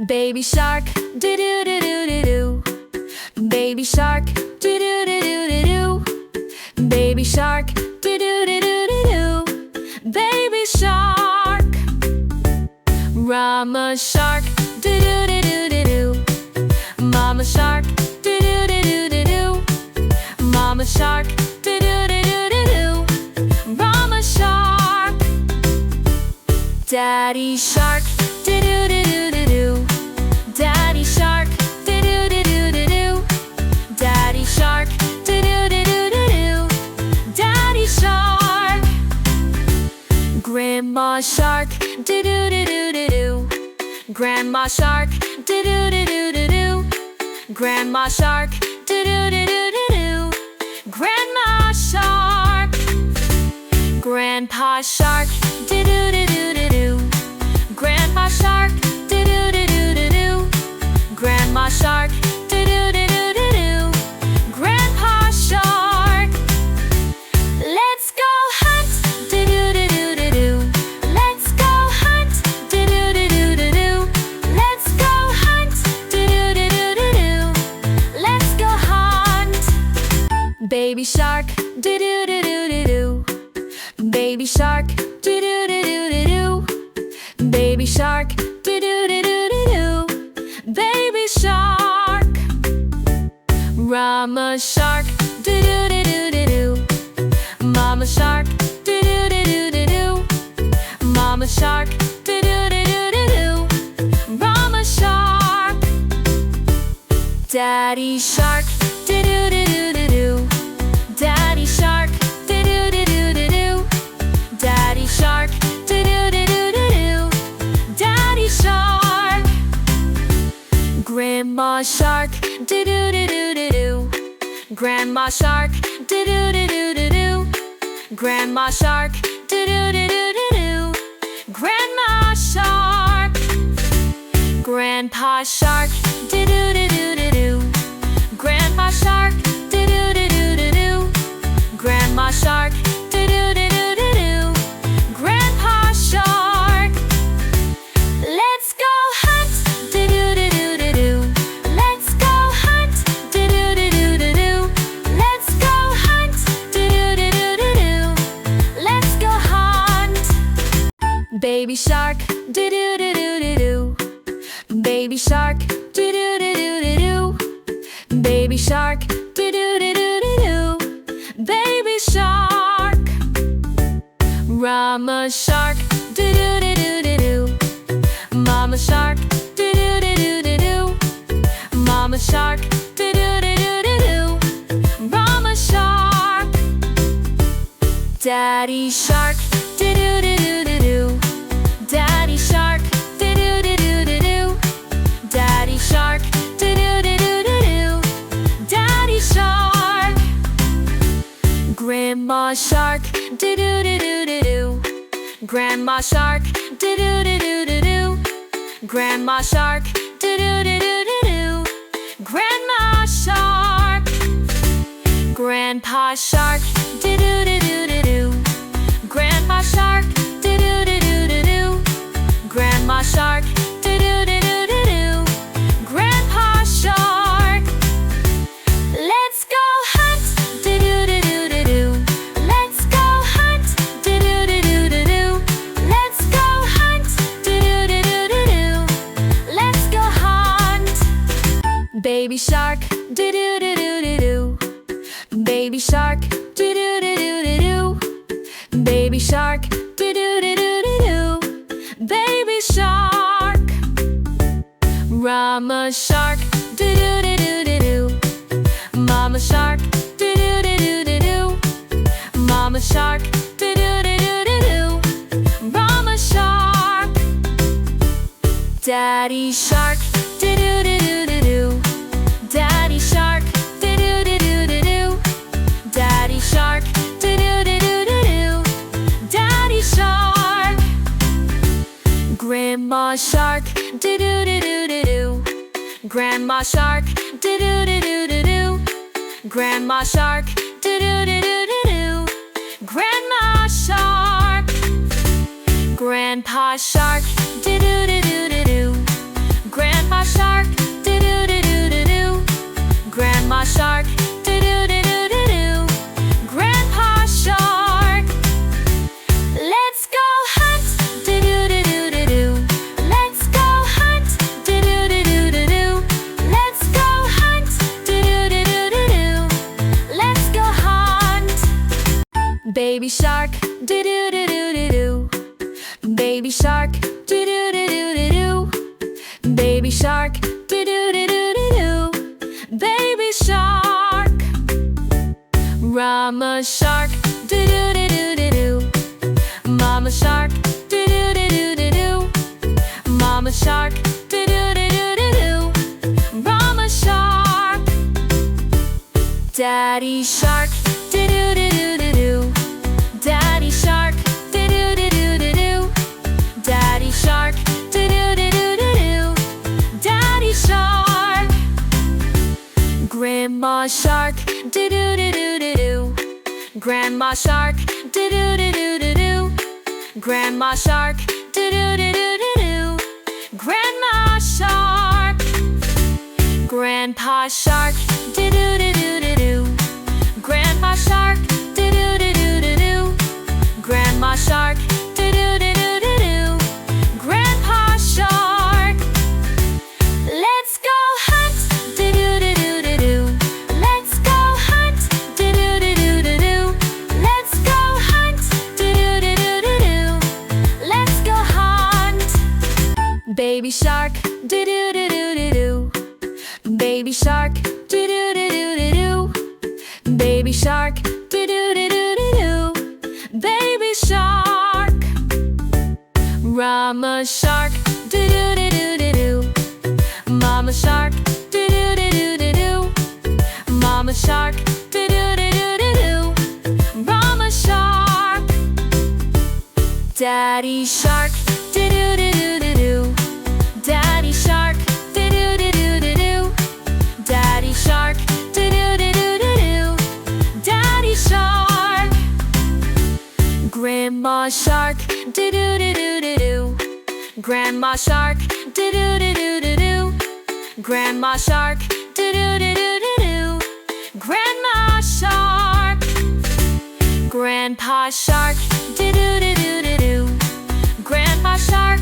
Baby shark, do do do do do do. Baby shark, do do do do do do. Baby shark, do do do do do do. Baby shark. Mama shark, do do do do do do. Mama shark, do do do do do do. Mama shark, do do do do do do. Mama shark. Daddy shark, do do do do do do. Daddy shark, do do do do do do. Daddy shark, do do do do do do. Daddy shark. Grandma shark, do do do do do do. Grandma shark, do do do do do do. Grandma shark, do do do do do do. Grandma shark. Grandpa shark, do do do do do do. Grandpa shark, do do do do do do. Grandma shark, do do do do do do. Grandpa shark. Let's go hunt, do do do do do do. Let's go hunt, do do do do do do. Let's go hunt, do do do do do do. Let's go hunt. Baby shark, do do do do do do. Baby shark, do do do do do do. Baby shark, do do do do do do. Baby shark. Mama shark, do do do do do do. Mama shark, do do do do do do. Mama shark, do do do do do do. Mama shark. Daddy shark, do do do do do do. Daddy shark, do do do do do do. Daddy shark, do do do do do do. Daddy shark. Grandma shark, do do do do do do. Grandma shark, do do do do do do. Grandma shark, do do do do do do. Grandma shark. Grandpa shark, do do do do do do. Grandpa shark, do do do do do do. Grandma shark, do do do do do do. Grandpa shark. Let's go hunt, do do do do do do. Let's go hunt, do do do do do do. Let's go hunt, do do do do do do. Let's go hunt. Baby shark, do do do do do do. Baby shark, do do do do do do. Baby shark, do do do do do do. Baby shark. Mama shark, do do do do do do. Mama shark, do do do do do do. Mama shark, do do do do do do. Mama shark. Daddy shark, do do do do do do. Daddy shark, do do do do do do. Daddy shark, do do do do do do. Daddy shark. Grandma shark, do do do do do do. Grandma shark, do do do do do do. Grandma shark, do do do do do do. Grandma shark. Grandpa shark, do do do do do do. Grandpa shark, do do do do do do. Grandma shark, do do do do do do. Grandpa shark. Let's go hunt, do do do do do do. Let's go hunt, do do do do do do. Let's go hunt, do do do do do do. Let's go hunt. Baby shark, do do do do do do. Baby shark, do do do do do do. Baby shark, do do do do do do. Baby shark. Mama shark, do do do do do do. Mama shark, do do do do do do. Mama shark, do do do do do do. Mama shark. Daddy shark, do do do do do do. Daddy shark, do do do do do do. Daddy shark, do do do do do do. Daddy shark. Grandma shark, do do do do do do. Grandma shark, do do do do do do. Grandma shark, do do do do do do. Grandma shark. Grandpa shark, do do do do do do. Grandpa do do do do do do. Baby shark, do do do do do do. Baby shark, do do do do do do. Baby shark. Mama shark, do do do do do do. Mama shark, do do do do do do. Mama shark, do do do do do do. Mama shark. Daddy shark, do do do do do do. Daddy shark, do do do do do do. Daddy shark, do do do do do do. Daddy shark. Grandma shark, do do do do do do. Grandma shark, do do do do do do. Grandma shark, do do do do do do. Grandma shark. Grandpa shark, do do do do do do. Grandpa shark, do do do do do do. Grandma shark, do do do do do do. Grandpa shark. Let's go hunt, do do do do do do. Let's go hunt, do do do do do do. Let's go hunt, do do do do do do. Let's go hunt. Baby shark, do do do do do do. Baby shark, do do do do do do. Baby shark, do do do do do do. Baby shark. Mama shark, do do do do do do. Mama shark, do do do do do do. Mama shark, do do do do do do. Mama shark. Daddy shark, do do do do do do. Daddy shark, do do do do do do. Daddy shark, do do do do do do. Daddy shark. Grandma shark, do do do do do do. Grandma shark, do do do do do do. Grandma shark, do do do do do do. Grandma shark. Grandpa shark, do do do do do do. Grandpa shark,